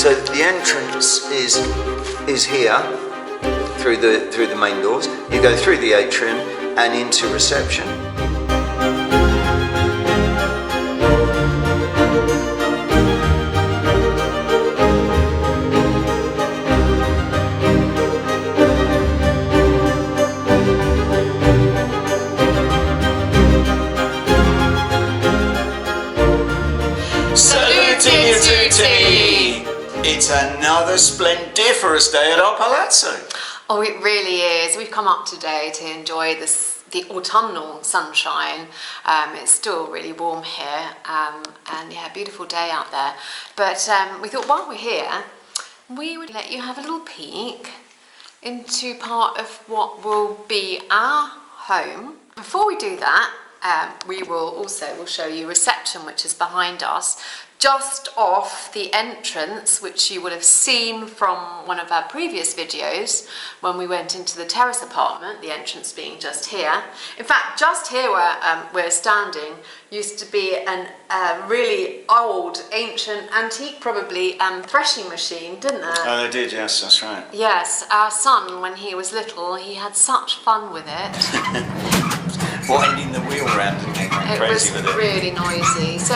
So the entrance is here through the main doors. You go through the atrium and into reception. It's another splendiferous day at our palazzo. Oh, it really is. We've come up today to enjoy the autumnal sunshine. It's still really warm here, and yeah, beautiful day out there. But we thought while we're here, we would let you have a little peek into part of what will be our home. Before we do that, we'll show you reception, which is behind us, just off the entrance, which you would have seen from one of our previous videos when we went into the terrace apartment, the entrance being just here. In fact, just here where we're standing used to be a really old, ancient, antique probably threshing machine, didn't there? Oh, they did, yes, that's right. Yes, our son, when he was little, he had such fun with it. Winding the wheel around and getting crazy with it. It was really noisy. So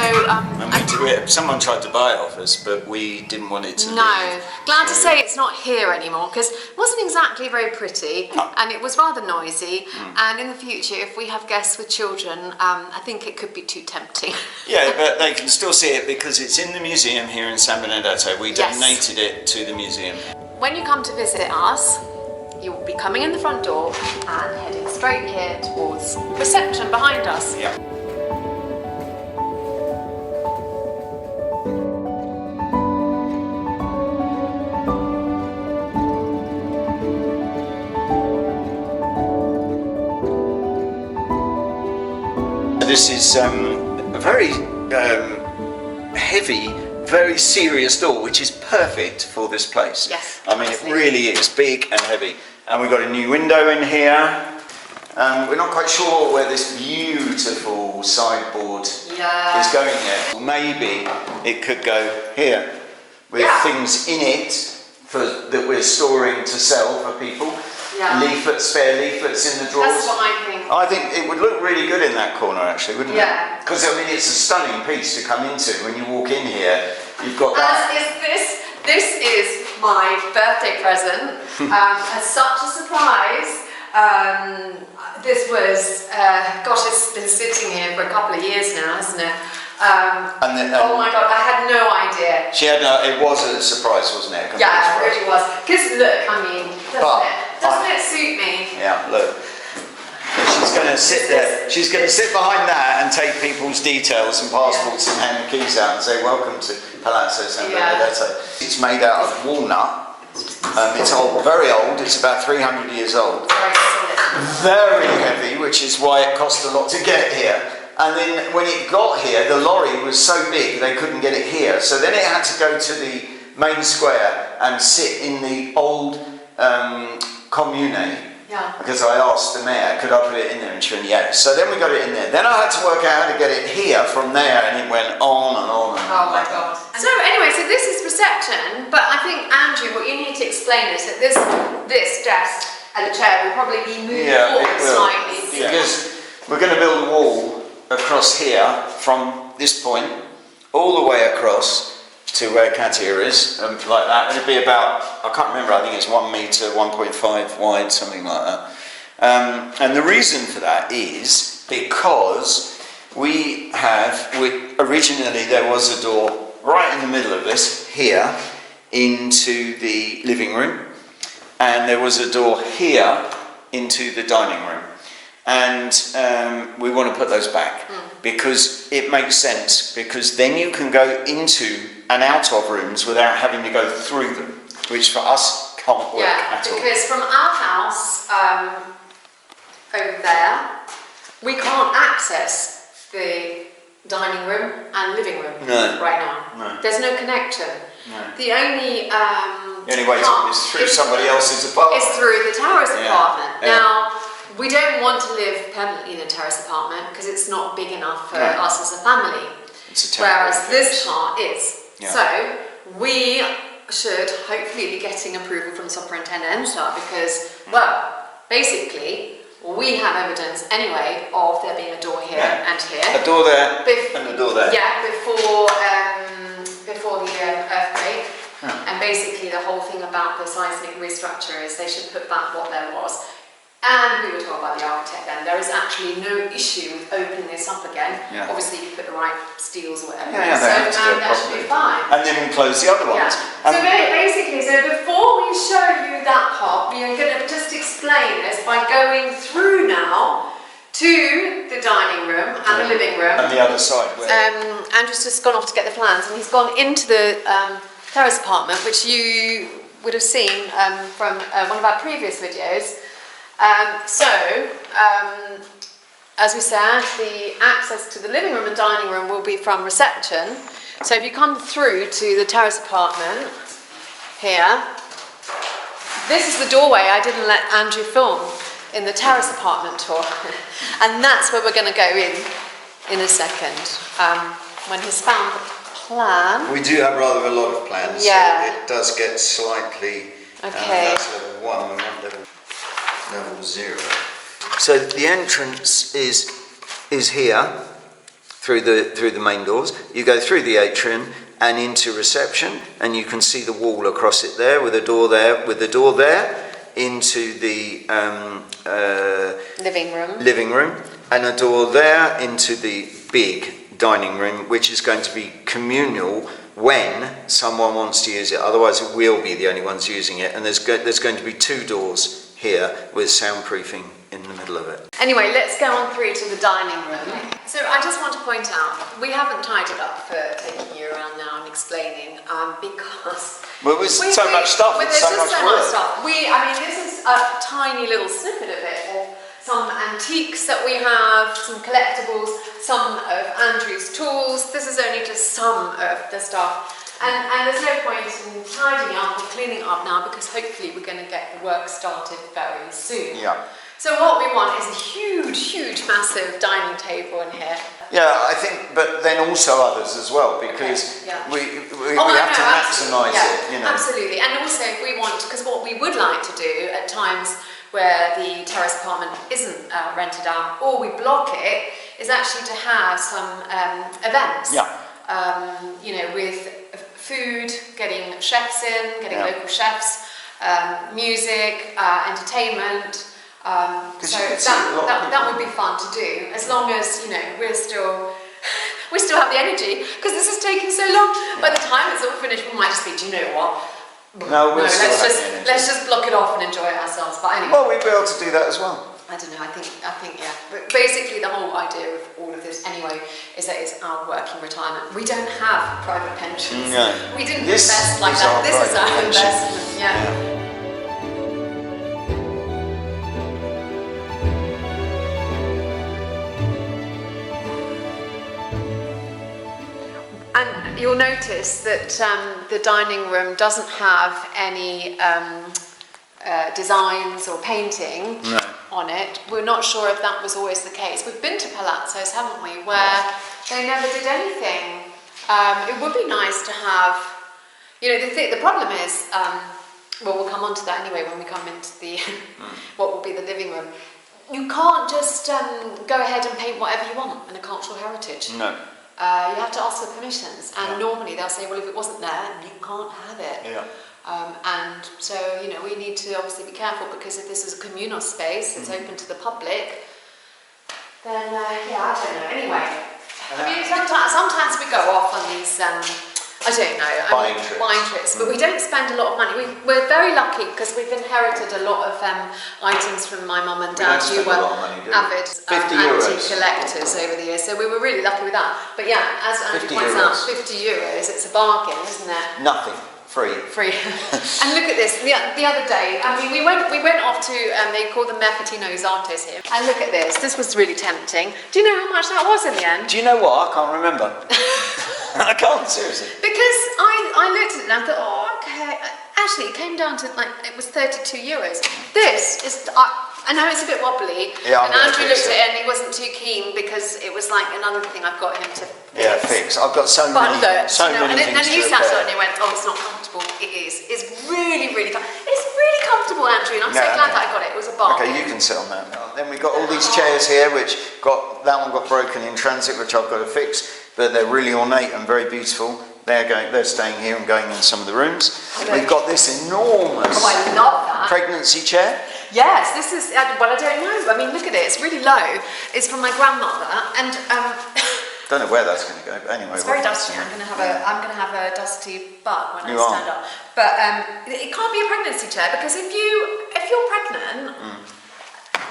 someone tried to buy it off us, but we didn't want it to No. Glad to say it's not here anymore, because it wasn't exactly very pretty, and it was rather noisy. And in the future, if we have guests with children, I think it could be too tempting. Yeah, but they can still see it because it's in the museum here in San Benedetto. We donated it to the museum. When you come to visit us, you will be coming in the front door and heading straight here towards reception behind us. Yeah. This is a very heavy, very serious door, which is perfect for this place. Yes. I mean, it really is big and heavy. And we've got a new window in here. We're not quite sure where this beautiful sideboard is going yet. Maybe it could go here with things in it that we're storing to sell for people. Yeah. Spare leaflets in the drawers. That's what I think. I think it would look really good in that corner, actually, wouldn't it? Yeah. Because I mean, it's a stunning piece to come into when you walk in here. You've got that. This is my birthday present. As such a surprise. This was, it's been sitting here for a couple of years now, hasn't it? Oh my God, I had no idea. It was a surprise, wasn't it? Yeah, it really was. Because look, I mean, doesn't it suit me? Yeah, look. She's going to sit there. She's going to sit behind that and take people's details and passports and hand the keys out and say, "Welcome to Palazzo San Benedetto." It's made out of walnut. It's old, very old. It's about 300 years old. Very heavy, which is why it cost a lot to get here. And then when it got here, the lorry was so big they couldn't get it here. So then it had to go to the main square and sit in the old Comune. Yeah. Because I asked the mayor, could I put it in there? And she went, yes. So then we got it in there. Then I had to work out how to get it here from there, and it went on and on and on. Oh my God. So anyway, so this is reception, but I think, Andrew, what you need to explain is that this desk and the chair will probably be moved forward slightly. Because we're going to build a wall across here from this point all the way across to where Katia is, like that. It'd be about, I can't remember, I think it's 1 metre, 1.5 wide, something like that. And the reason for that is because originally there was a door right in the middle of this, here, into the living room, and there was a door here into the dining room. And we want to put those back because it makes sense, because then you can go into and out of rooms without having to go through them, which for us can't work at all. Because from our house over there, we can't access the dining room and living room right now. No. There's no connection. No. The only way is through somebody else's apartment. It's through the terrace apartment. Yeah. Now, we don't want to live permanently in a terrace apartment because it's not big enough for us as a family. It's a whereas this part is. Yeah. So we should hopefully be getting approval from Superintendent MSHA because, well, basically, we have evidence anyway of there being a door here and here. A door there and a door there. Yeah, before the earthquake. And basically the whole thing about the seismic restructure is they should put back what there was. And we were told by the architect then there is actually no issue with opening this up again. Yeah. Obviously you put the right steels or whatever. Yeah, they have to do it that should be fine. And then we close the other ones. Yeah. So basically, before we show you that part, we are going to just explain this by going through now to the dining room and the living room. And the other side. Andrew's just gone off to get the plans and he's gone into the terrace apartment, which you would have seen from one of our previous videos. As we said, the access to the living room and dining room will be from reception. So if you come through to the terrace apartment here, this is the doorway I didn't let Andrew film in the terrace apartment tour. And that's where we're going to go in a second. When he's found the plan. We do have rather a lot of plans, yeah. So it does get slightly, okay. That's level 1, we want level 0. So the entrance is here through the main doors. You go through the atrium and into reception, and you can see the wall across it there with a door there, into the living room, and a door there into the big dining room, which is going to be communal when someone wants to use it. Otherwise, we'll be the only ones using it. And there's going to be 2 doors here with soundproofing in the middle of it. Anyway, let's go on through to the dining room. So I just want to point out, we haven't tidied up for taking you around now and explaining, because... Well, there's so much stuff, it's so much work. This is a tiny little snippet of it, of some antiques that we have, some collectibles, some of Andrew's tools. This is only just some of the stuff. And there's no point in tidying up or cleaning up now because hopefully we're going to get the work started very soon. Yeah. So what we want is a huge, massive dining table in here. Yeah, I think, but then also others as well, because we have to maximise it, you know. Absolutely, and also if we want, because what we would like to do at times where the terrace apartment isn't rented out, or we block it, is actually to have some events. Yeah. With food, getting chefs in, getting local chefs, music, entertainment. So that would be fun to do, as long as we still have the energy, because this is taking so long. Yeah. By the time it's all finished, we might just be, do you know what? Let's just block it off and enjoy ourselves. But anyway. Well, we'd be able to do that as well. I don't know. I think yeah. But basically, the whole idea of all of this, anyway, is that it's our working retirement. We don't have private pensions. No. We didn't invest like that. This is our investment. Yeah. And you'll notice that the dining room doesn't have any designs or painting on it. We're not sure if that was always the case. We've been to palazzos, haven't we, where they never did anything. It would be nice to have, the problem is, we'll come on to that anyway when we come into the, what will be the living room. You can't just go ahead and paint whatever you want in a cultural heritage. No. You have to ask for permissions, and normally they'll say, well, if it wasn't there, you can't have it. Yeah. And so, we need to obviously be careful, because if this is a communal space, it's open to the public, then, I don't know. Anyway, sometimes we go off on these, buying trips, but we don't spend a lot of money. We're very lucky, because we've inherited a lot of items from my mum and dad, who were avid antique collectors over the years, so we were really lucky with that. But yeah, as Andrew points out, €50, it's a bargain, isn't it? Nothing. Free. And look at this, the other day, we went off to, they call them Mercatino's Artes here, and look at this was really tempting. Do you know how much that was in the end? Do you know what? I can't remember. I can't, seriously. Because I looked at it and I thought, oh, okay. Actually, it came down to, it was €32. This is, I know it's a bit wobbly. Yeah, I'm and gonna Andrew fix looked it. at it and he wasn't too keen because it was like another thing I've got him to fix. I've got so But many, look, so you know, many and things he to sat repair. on it and he went, oh, it's not comfortable. It is. It's really, really It's really comfortable, Andrew, and I'm so glad that I got it. It was a bargain. Okay, you can sit on that. Then we've got all these chairs here, that one got broken in transit, which I've got to fix, but they're really ornate and very beautiful. They're staying here and going in some of the rooms. We've got this enormous Oh, I love that. pregnancy chair. Yes, this is, well, I don't know. I mean, look at it. It's really low. It's from my grandmother, and Don't know where that's going to go, but anyway. it's very dusty. I'm going to have a dusty bug when You I are. stand up. But it can't be a pregnancy chair because if you're pregnant,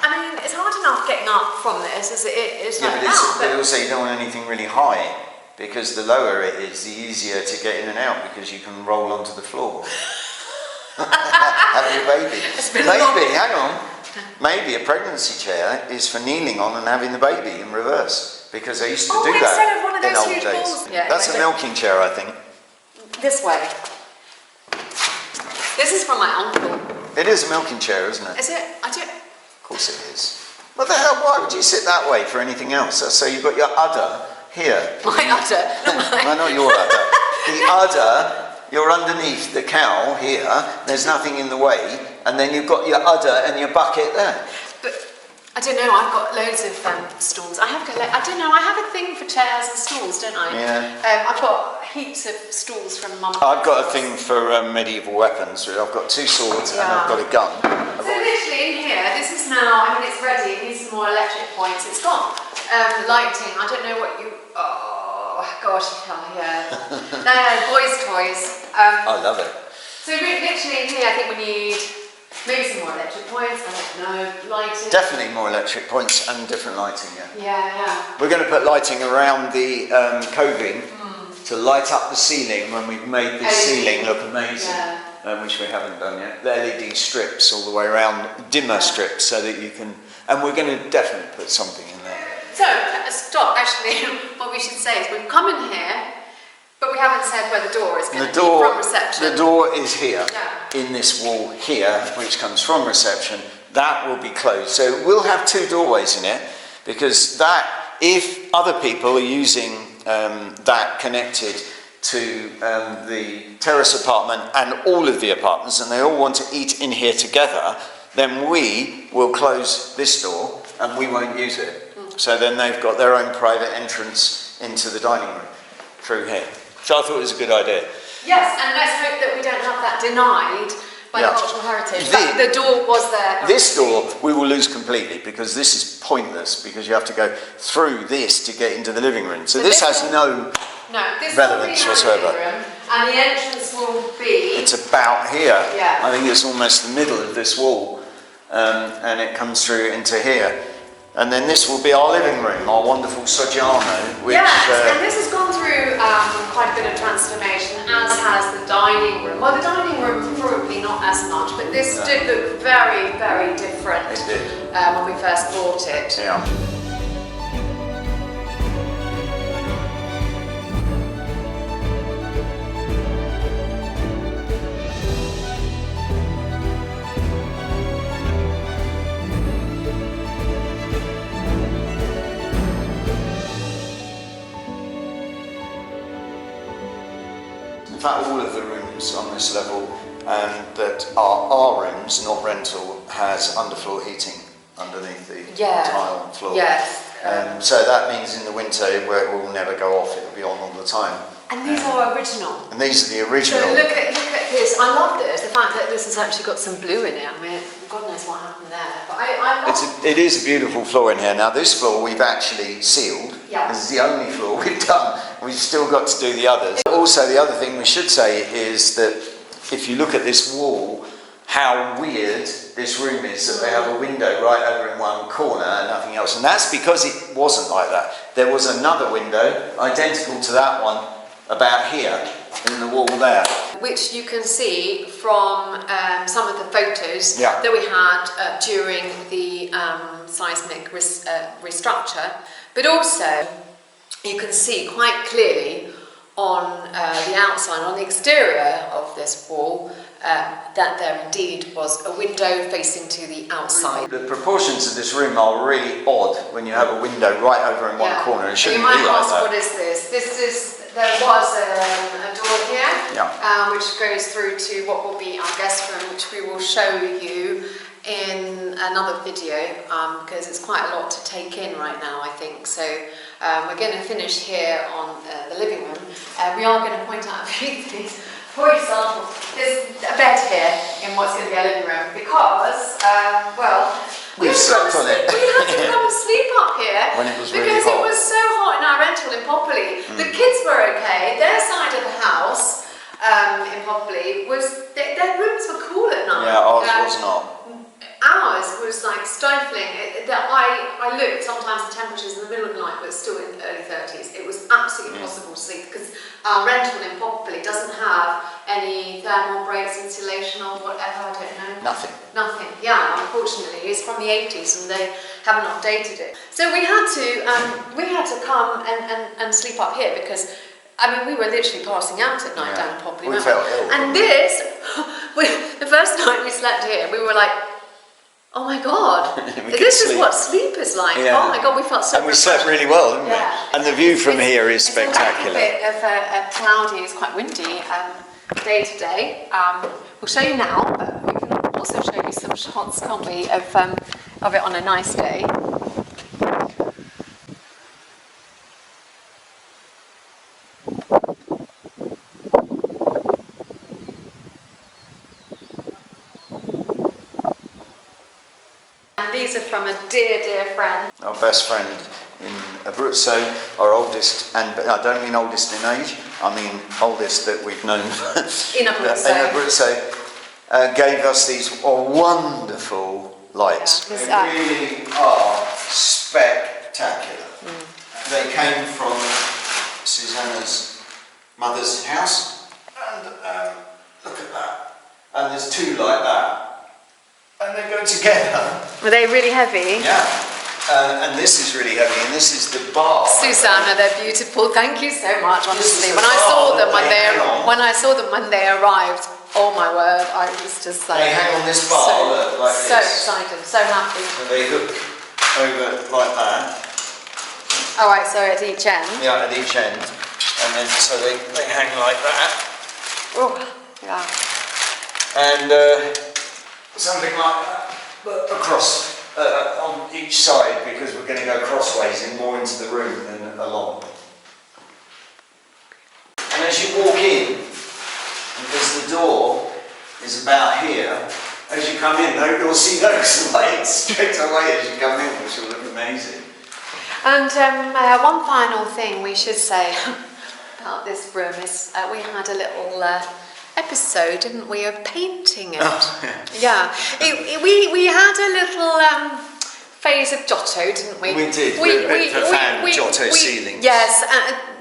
I mean, it's hard enough getting up from this as it is Yeah, like but, now. but also you don't want anything really high, because the lower it is, the easier to get in and out, because you can roll onto the floor. Have your baby. Maybe, hang on. Maybe a pregnancy chair is for kneeling on and having the baby in reverse, because I used to do that instead of one of in those old huge days. balls. Yeah, That's a milking chair, I think. This way. This is from my uncle. It is a milking chair, isn't it? Is it? I don't. Of course it is. What the hell? Why would you sit that way for anything else? So you've got your udder here. My udder. No, not your udder. The udder, you're underneath the cow here, there's nothing in the way, and then you've got your udder and your bucket there. But I don't know. I've got loads of stools. I don't know. I have a thing for chairs and stools, don't I? Yeah. I've got heaps of stools from Mum. I've got a thing for medieval weapons. I've got 2 swords and I've got a gun. So literally in here, this is now, I mean, it's ready. It needs some more electric points. It's got lighting. I don't know what you. Oh gosh, yeah. No, boys' toys. I love it. So literally in here, I think we need maybe some more electric points. I don't know, lighting. Definitely more electric points and different lighting, yeah. Yeah. We're going to put lighting around the coving to light up the ceiling when we've made this ceiling look amazing, which we haven't done yet. The LED strips all the way around, dimmer strips, so that you can, and we're going to definitely put something in there. So, stop, actually, what we should say is we've come in here, but we haven't said where the door is going to be from reception. The door is here, Yeah. in this wall here, which comes from reception. That will be closed. So we'll have 2 doorways in it, because that, if other people are using that connected to the terrace apartment and all of the apartments, and they all want to eat in here together, then we will close this door and we won't use it. So then they've got their own private entrance into the dining room through here. So I thought it was a good idea. Yes, and let's hope that we don't have that denied by cultural heritage. But the door was there. This door we will lose completely, because this is pointless, because you have to go through this to get into the living room. So this has no relevance whatsoever. Room, and the entrance will be. It's about here. Yeah. I think it's almost the middle of this wall, and it comes through into here. And then this will be our living room, our wonderful Soggiano, which... Yes, and this has gone through quite a bit of transformation, as has the dining room. Well, the dining room probably not as much, but this did look very, very different. It did. When we first bought it. Yeah. In fact, all of the rooms on this level that are our rooms, not rental, has underfloor heating underneath the tile floor. Yes. So that means in the winter where it will never go off, it will be on all the time. And these are original. And these are the original. So look at this. I love this. The fact that this has actually got some blue in it. I mean, God knows what happened there. But I love It is a beautiful floor in here. Now this floor we've actually sealed. Yeah. This is the only floor we've done. We've still got to do the others. Also, the other thing we should say is that if you look at this wall, how weird this room is, that they have a window right over in one corner and nothing else. And that's because it wasn't like that. There was another window, identical to that one, about here, in the wall there. Which you can see from some of the photos Yeah. that we had during the seismic restructure. But also, you can see quite clearly on the outside, on the exterior of this wall, that there indeed was a window facing to the outside. The proportions of this room are really odd when you have a window right over in one corner. It So you shouldn't might be like ask, that. what is this? There was a door here, which goes through to what will be our guest room, which we will show you in another video, because it's quite a lot to take in right now, I think. So we're going to finish here on the living room. We are going to point out a few things. For example, there's a bed here in what's going to be a living room because, we slept on it. We had to come and sleep up here When it was really because hot. it was so hot in our rental in Popoli. The kids were okay. Their side of the house in Popoli was their rooms were cool at night. Yeah, ours was not. Ours was like stifling. I looked, sometimes the temperatures in the middle of the night were still in the early 30s. It was absolutely impossible to sleep because our rental in Popoli doesn't have any thermal breaks, insulation or whatever, I don't know. Nothing, yeah, unfortunately. It's from the 80s and they haven't updated it. So we had to come and sleep up here because we were literally passing out at night down in Popoli. We felt ill. And the first night we slept here, we were like, oh my God, this is what sleep is like. Yeah. Oh my God, we felt so And we slept really well, didn't we? And the view from here is spectacular. It's a bit of a cloudy, it's quite windy day today. We'll show you now, but we can also show you some shots, can't we, of it on a nice day. These are from a dear friend. Our best friend in Abruzzo, our oldest, and I don't mean oldest in age, I mean oldest that we've known In Abruzzo. Gave us these wonderful lights. Yeah, they really are spectacular. They came from Susanna's mother's house, and look at that. And there's two like that. And they go together. Were they really heavy? Yeah. And this is really heavy, and this is the bar. Susanna, they're beautiful. Thank you so much. Honestly, the when I bar saw that them when they arrived, oh my word, I was just like They hang on this bar, like so this. excited, so happy. And they hook over like that. All right, so at each end. Yeah, at each end. And then so they hang like that. Oh, yeah. And something like that, but across on each side, because we're going to go crossways and more into the room than along. And as you walk in, because the door is about here, as you come in, you'll see those lights straight away as you come in, which will look amazing. And one final thing we should say about this room is we had a little episode, didn't we, of painting it? Yeah. We had a little phase of Giotto, didn't we? We did. We're a bit of a fan of Giotto ceilings. Yes,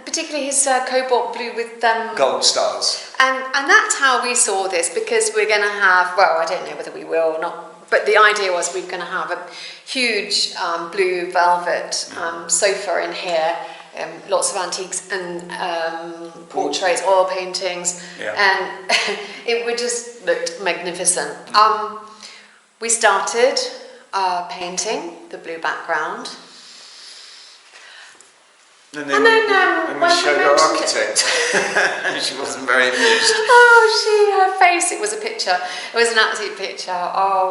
particularly his cobalt blue with Gold stars. And that's how we saw this, because we're going to have, well, I don't know whether we will or not, but the idea was we're going to have a huge blue velvet sofa in here. Lots of antiques and portraits, oil paintings, and it would just looked magnificent. We started painting the blue background, and then we showed our architect. She wasn't very amused. Her face, it was a picture. It was an absolute picture.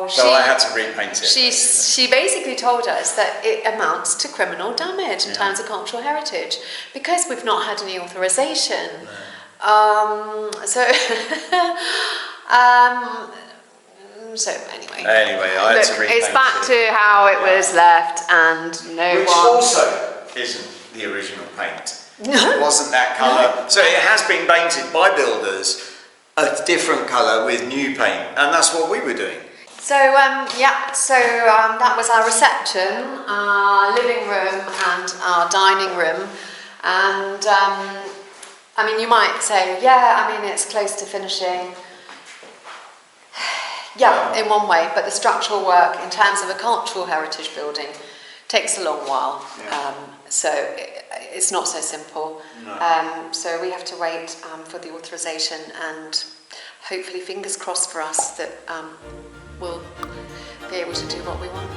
So I had to repaint it. She basically told us that it amounts to criminal damage in terms of cultural heritage because we've not had any authorization. So anyway, I had to repaint it's back to how it was left, and Which also isn't the original paint. It wasn't that colour. So it has been painted by builders a different colour with new paint, and that's what we were doing. So that was our reception, our living room and our dining room, and you might say, it's close to finishing. Yeah, in one way, but the structural work in terms of a cultural heritage building takes a long while. So it's not so simple. No. So we have to wait for the authorization, and hopefully, fingers crossed for us, that we'll be able to do what we want.